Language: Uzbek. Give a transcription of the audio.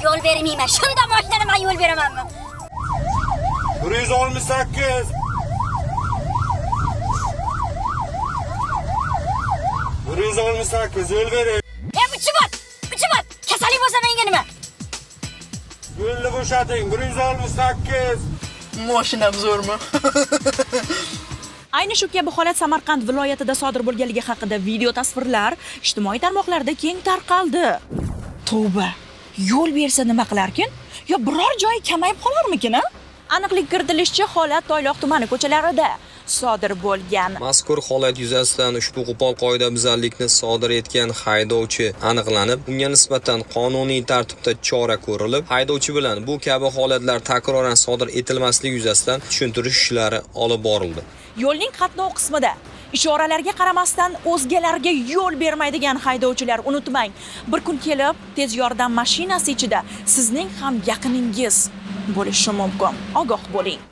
Yo'l bermayman. Shunda mashinani men yo'l beramanmi? 168. 168 yo'l bering. Uchibot. Kasallik bo'lsa menga nima? Yo'lni bo'shating. 168. Mashinam zo'rmi? Ayni shu kabi holat Samarqand viloyatida sodir bo'lganligi haqida video tasvirlar ijtimoiy tarmoqlarda keng tarqaldi. Tavba, yo'l bersa nima qilarkin? Yo biror joyi kamayib qolarmikin, ha? Aniqlik kiritilishicha, holat Toyloq tumani ko'chalarida sodir bo'lgan. Mazkur holat yuzasidan ushbu qo'pol qoidabuzarlikni sodir etgan haydovchi aniqlanib, unga nisbatan qonuniy tartibda chora ko'rilib, haydovchi bilan bu kabi holatlar takroran sodir etilmasligi yuzasidan tushuntirish ishlari olib borildi. Yo'lning qatnov qismida ishoralarga qaramasdan o'zgalarga yo'l bermaydigan haydovchilar, unutmang, bir kun kelib tez yordam mashinasi ichida sizning ham yaqiningiz bo'lishi mumkin. Ogoh bo'ling.